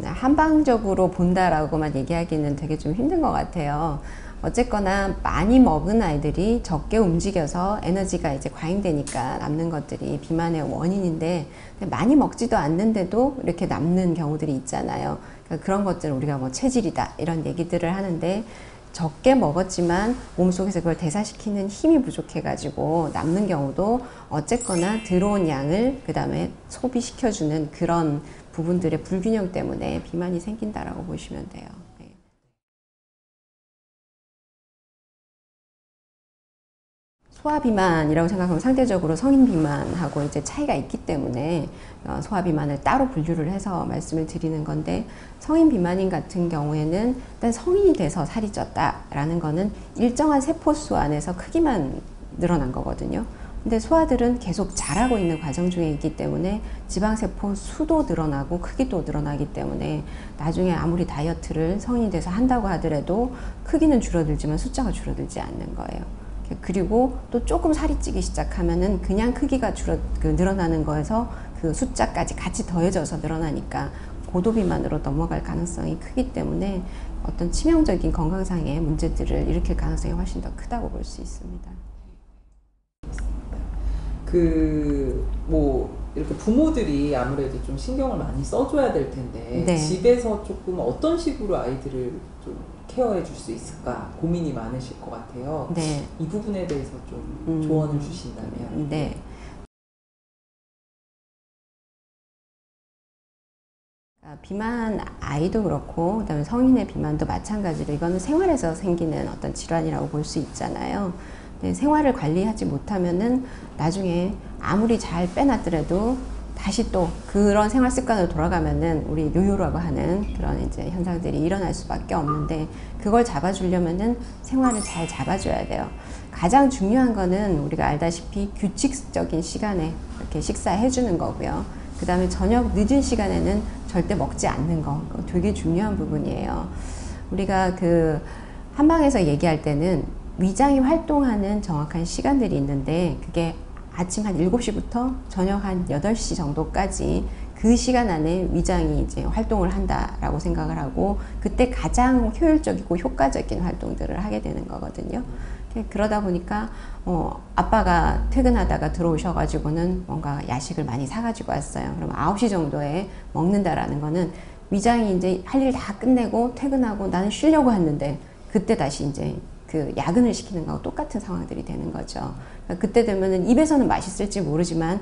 한방적으로 본다라고만 얘기하기는 되게 좀 힘든 것 같아요. 어쨌거나 많이 먹은 아이들이 적게 움직여서 에너지가 이제 과잉되니까 남는 것들이 비만의 원인인데, 많이 먹지도 않는데도 이렇게 남는 경우들이 있잖아요. 그러니까 그런 것들을 우리가 뭐 체질이다 이런 얘기들을 하는데, 적게 먹었지만 몸속에서 그걸 대사시키는 힘이 부족해가지고 남는 경우도 어쨌거나 들어온 양을 그 다음에 소비시켜주는 그런 부분들의 불균형 때문에 비만이 생긴다라고 보시면 돼요. 네. 소아비만이라고 생각하면 상대적으로 성인비만하고 이제 차이가 있기 때문에 소아비만을 따로 분류를 해서 말씀을 드리는 건데, 성인비만인 같은 경우에는 일단 성인이 돼서 살이 쪘다라는 거는 일정한 세포수 안에서 크기만 늘어난 거거든요. 근데 소아들은 계속 자라고 있는 과정 중에 있기 때문에 지방세포 수도 늘어나고 크기도 늘어나기 때문에 나중에 아무리 다이어트를 성인이 돼서 한다고 하더라도 크기는 줄어들지만 숫자가 줄어들지 않는 거예요. 그리고 또 조금 살이 찌기 시작하면은 그냥 크기가 늘어나는 거에서 그 숫자까지 같이 더해져서 늘어나니까 고도비만으로 넘어갈 가능성이 크기 때문에 어떤 치명적인 건강상의 문제들을 일으킬 가능성이 훨씬 더 크다고 볼 수 있습니다. 이렇게 부모들이 아무래도 좀 신경을 많이 써줘야 될 텐데, 네. 집에서 조금 어떤 식으로 아이들을 좀 케어해 줄 수 있을까 고민이 많으실 것 같아요. 네. 이 부분에 대해서 좀 조언을 주신다면. 네. 비만 아이도 그렇고 그다음에 성인의 비만도 마찬가지로 이거는 생활에서 생기는 어떤 질환이라고 볼 수 있잖아요. 근데 생활을 관리하지 못하면은 나중에 아무리 잘 빼놨더라도 다시 또 그런 생활 습관으로 돌아가면은 우리 요요라고 하는 그런 이제 현상들이 일어날 수밖에 없는데, 그걸 잡아주려면은 생활을 잘 잡아줘야 돼요. 가장 중요한 거는 우리가 알다시피 규칙적인 시간에 이렇게 식사해 주는 거고요. 그 다음에 저녁 늦은 시간에는 절대 먹지 않는 거, 되게 중요한 부분이에요. 우리가 그 한방에서 얘기할 때는 위장이 활동하는 정확한 시간들이 있는데, 그게 아침 한 7시부터 저녁 한 8시 정도까지 그 시간 안에 위장이 이제 활동을 한다라고 생각을 하고, 그때 가장 효율적이고 효과적인 활동들을 하게 되는 거거든요. 그러다 보니까 아빠가 퇴근하다가 들어오셔가지고는 뭔가 야식을 많이 사가지고 왔어요. 그럼 9시 정도에 먹는다라는 거는 위장이 이제 할 일 다 끝내고 퇴근하고 나는 쉬려고 했는데, 그때 다시 이제 그 야근을 시키는 거하고 똑같은 상황들이 되는 거죠. 그러니까 그때 되면은 입에서는 맛있을지 모르지만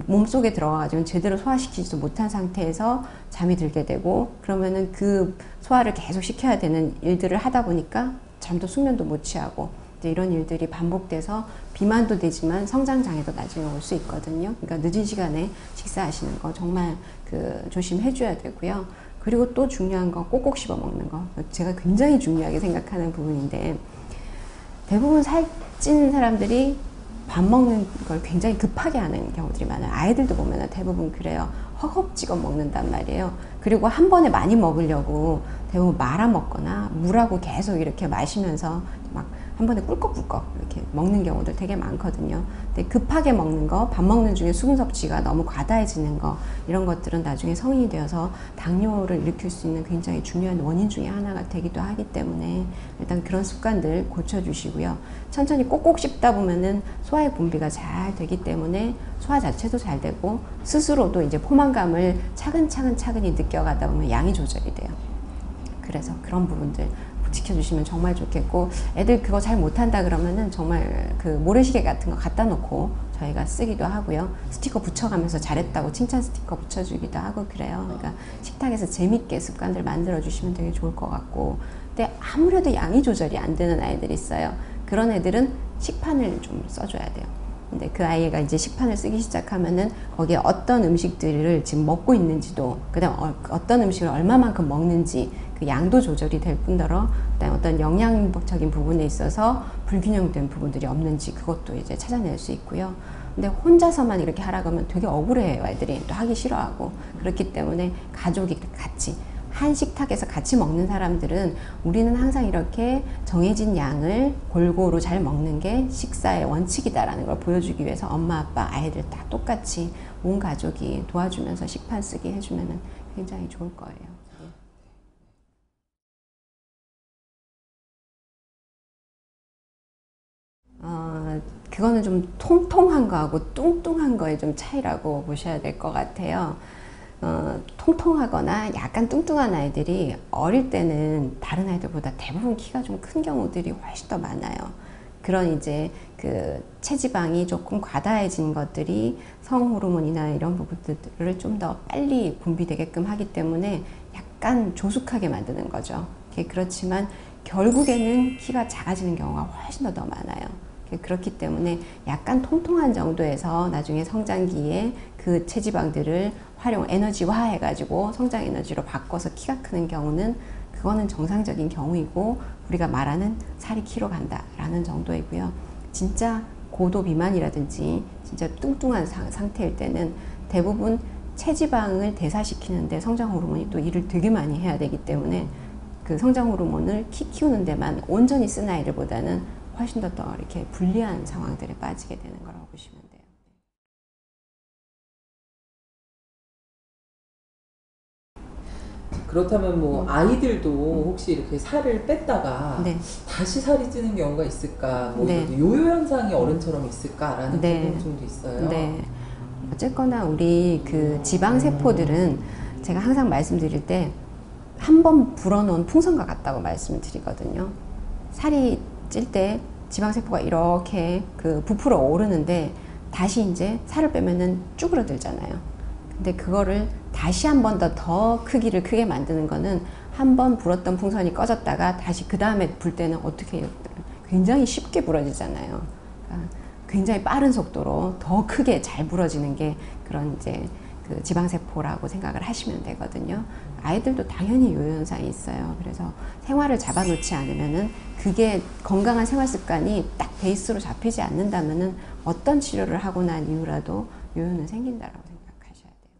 몸속에 들어가가지고 제대로 소화시키지도 못한 상태에서 잠이 들게 되고, 그러면은 그 소화를 계속 시켜야 되는 일들을 하다 보니까 잠도 숙면도 못 취하고, 이런 일들이 반복돼서 비만도 되지만 성장장애도 나중에 올 수 있거든요. 그러니까 늦은 시간에 식사하시는 거 정말 조심해 줘야 되고요. 그리고 또 중요한 거, 꼭꼭 씹어 먹는 거. 제가 굉장히 중요하게 생각하는 부분인데, 대부분 살찐 사람들이 밥 먹는 걸 굉장히 급하게 하는 경우들이 많아요. 아이들도 보면 대부분 그래요. 허겁지겁 먹는단 말이에요. 그리고 한 번에 많이 먹으려고 대부분 말아 먹거나 물하고 계속 이렇게 마시면서 막 한 번에 꿀꺽꿀꺽 이렇게 먹는 경우들 되게 많거든요. 근데 급하게 먹는 거, 밥 먹는 중에 수분 섭취가 너무 과다해지는 거, 이런 것들은 나중에 성인이 되어서 당뇨를 일으킬 수 있는 굉장히 중요한 원인 중에 하나가 되기도 하기 때문에 일단 그런 습관들 고쳐주시고요. 천천히 꼭꼭 씹다 보면은 소화의 분비가 잘 되기 때문에 소화 자체도 잘 되고, 스스로도 이제 포만감을 차근차근히 느껴가다 보면 양이 조절이 돼요. 그래서 그런 부분들 지켜주시면 정말 좋겠고, 애들 그거 잘 못한다 그러면은 정말 그 모래시계 같은 거 갖다 놓고 저희가 쓰기도 하고요. 스티커 붙여가면서 잘했다고 칭찬 스티커 붙여주기도 하고 그래요. 그러니까 식탁에서 재밌게 습관들 만들어 주시면 되게 좋을 것 같고, 근데 아무래도 양이 조절이 안 되는 아이들이 있어요. 그런 애들은 식판을 좀 써줘야 돼요. 근데 그 아이가 이제 식판을 쓰기 시작하면은 거기에 어떤 음식들을 지금 먹고 있는지도, 그다음 어떤 음식을 얼마만큼 먹는지 그 양도 조절이 될 뿐더러, 그다음 어떤 영양적인 부분에 있어서 불균형된 부분들이 없는지 그것도 이제 찾아낼 수 있고요. 근데 혼자서만 이렇게 하라고 하면 되게 억울해요. 애들이 또 하기 싫어하고. 그렇기 때문에 가족이 같이 한 식탁에서 같이 먹는 사람들은 우리는 항상 이렇게 정해진 양을 골고루 잘 먹는 게 식사의 원칙이다라는 걸 보여주기 위해서 엄마, 아빠, 아이들 다 똑같이 온 가족이 도와주면서 식판 쓰기 해주면 굉장히 좋을 거예요. 그거는 좀 통통한 거하고 뚱뚱한 거의 좀 차이라고 보셔야 될 것 같아요. 통통하거나 약간 뚱뚱한 아이들이 어릴 때는 다른 아이들보다 대부분 키가 좀 큰 경우들이 훨씬 더 많아요. 그런 이제 그 체지방이 조금 과다해진 것들이 성호르몬이나 이런 부분들을 좀 더 빨리 분비되게끔 하기 때문에 약간 조숙하게 만드는 거죠. 그렇지만 결국에는 키가 작아지는 경우가 훨씬 더 많아요. 그렇기 때문에 약간 통통한 정도에서 나중에 성장기에 그 체지방들을 에너지화 해가지고 성장 에너지로 바꿔서 키가 크는 경우는 그거는 정상적인 경우이고 우리가 말하는 살이 키로 간다라는 정도이고요. 진짜 고도 비만이라든지 진짜 뚱뚱한 상태일 때는 대부분 체지방을 대사시키는데 성장 호르몬이 또 일을 되게 많이 해야 되기 때문에 그 성장 호르몬을 키 키우는 데만 온전히 쓴 아이들보다는 훨씬 더 이렇게 불리한 상황들에 빠지게 되는 거라고 보시면 돼요. 그렇다면 뭐 아이들도 혹시 이렇게 살을 뺐다가 네. 다시 살이 찌는 경우가 있을까? 뭐 네. 요요 현상이 어른처럼 있을까라는 네. 궁금증도 있어요. 네. 어쨌거나 우리 그 지방 세포들은 제가 항상 말씀드릴 때 한 번 불어놓은 풍선과 같다고 말씀을 드리거든요. 살이 찔 때 지방세포가 이렇게 그 부풀어 오르는데 다시 이제 살을 빼면은 쭈그러들잖아요. 근데 그거를 다시 한 번 더 크기를 크게 만드는 거는 한 번 불었던 풍선이 꺼졌다가 다시 그 다음에 불 때는 어떻게 해요? 굉장히 쉽게 부러지잖아요. 그러니까 굉장히 빠른 속도로 더 크게 잘 부러지는 게 그런 이제 그 지방세포라고 생각을 하시면 되거든요. 아이들도 당연히 요요 현상이 있어요. 그래서 생활을 잡아놓지 않으면은 그게 건강한 생활 습관이 딱 베이스로 잡히지 않는다면은 어떤 치료를 하고 난 이후라도 요요는 생긴다라고 생각하셔야 돼요.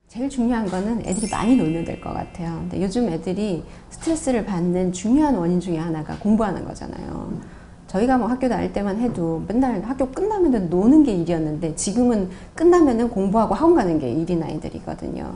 제일 중요한 거는 애들이 많이 놀면 될 것 같아요. 근데 요즘 애들이 스트레스를 받는 중요한 원인 중에 하나가 공부하는 거잖아요. 저희가 뭐 학교 다닐 때만 해도 맨날 학교 끝나면 노는 게 일이었는데 지금은 끝나면은 공부하고 학원 가는 게 일인 아이들이거든요.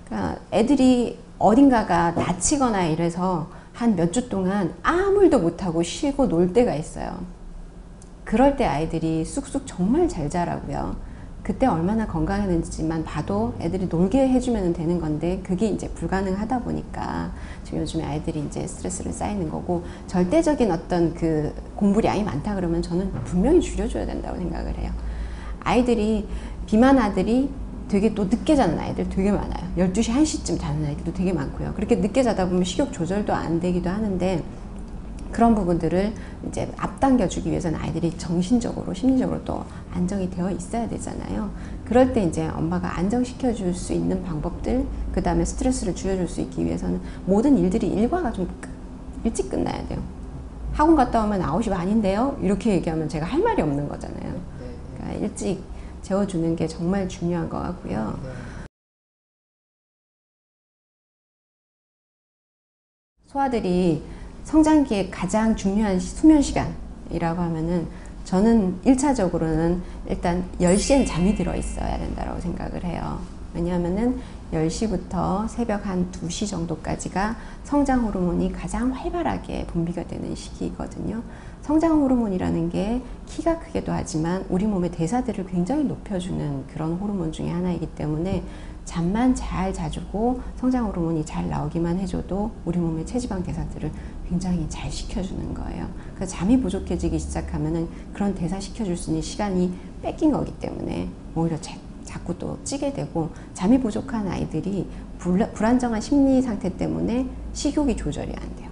그러니까 애들이 어딘가가 다치거나 이래서 한 몇 주 동안 아무 일도 못하고 쉬고 놀 때가 있어요. 그럴 때 아이들이 쑥쑥 정말 잘 자라고요. 그때 얼마나 건강했는지만 봐도 애들이 놀게 해주면 되는 건데 그게 이제 불가능하다 보니까 지금 요즘에 아이들이 이제 스트레스를 쌓이는 거고 절대적인 어떤 그 공부량이 많다 그러면 저는 분명히 줄여줘야 된다고 생각을 해요. 아이들이 비만 아들이 되게 또 늦게 자는 아이들 되게 많아요. 12시, 1시쯤 자는 아이들도 되게 많고요. 그렇게 늦게 자다 보면 식욕 조절도 안 되기도 하는데 그런 부분들을 이제 앞당겨주기 위해서는 아이들이 정신적으로, 심리적으로 또 안정이 되어 있어야 되잖아요. 그럴 때 이제 엄마가 안정시켜 줄 수 있는 방법들, 그 다음에 스트레스를 줄여줄 수 있기 위해서는 모든 일들이 일과가 좀 일찍 끝나야 돼요. 학원 갔다 오면 9시 반인데요? 이렇게 얘기하면 제가 할 말이 없는 거잖아요. 그러니까 일찍 재워주는 게 정말 중요한 것 같고요. 소아들이 성장기에 가장 중요한 수면 시간이라고 하면은 저는 1차적으로는 일단 10시엔 잠이 들어 있어야 된다고 생각을 해요. 왜냐하면은 10시부터 새벽 한 2시 정도까지가 성장 호르몬이 가장 활발하게 분비가 되는 시기거든요. 성장 호르몬이라는 게 키가 크기도 하지만 우리 몸의 대사들을 굉장히 높여주는 그런 호르몬 중에 하나이기 때문에 잠만 잘 자주고 성장 호르몬이 잘 나오기만 해줘도 우리 몸의 체지방 대사들을 굉장히 잘 시켜주는 거예요. 그래서 잠이 부족해지기 시작하면은 그런 대사 시켜줄 수 있는 시간이 뺏긴 거기 때문에 오히려 자꾸 또 찌게 되고 잠이 부족한 아이들이 불안정한 심리 상태 때문에 식욕이 조절이 안 돼요.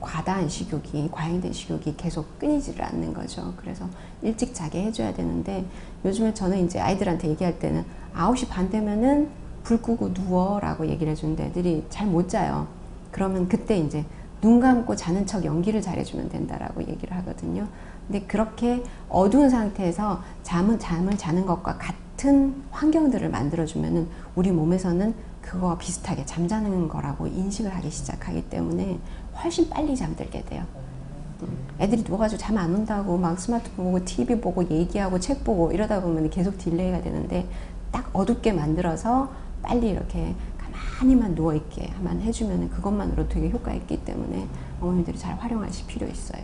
과다한 식욕이, 과잉된 식욕이 계속 끊이지를 않는 거죠. 그래서 일찍 자게 해줘야 되는데 요즘에 저는 이제 아이들한테 얘기할 때는 9시 반 되면은 불 끄고 누워 라고 얘기를 해주는데 애들이 잘 못 자요. 그러면 그때 이제 눈 감고 자는 척 연기를 잘해주면 된다라고 얘기를 하거든요. 근데 그렇게 어두운 상태에서 잠을 자는 것과 같은 같은 환경들을 만들어주면은 우리 몸에서는 그거와 비슷하게 잠자는 거라고 인식을 하기 시작하기 때문에 훨씬 빨리 잠들게 돼요. 애들이 누워가지고 잠 안 온다고 막 스마트폰 보고 TV 보고 얘기하고 책 보고 이러다 보면 계속 딜레이가 되는데 딱 어둡게 만들어서 빨리 이렇게 가만히만 누워있게 해주면 그것만으로 되게 효과 있기 때문에 어머님들이 잘 활용하실 필요 있어요.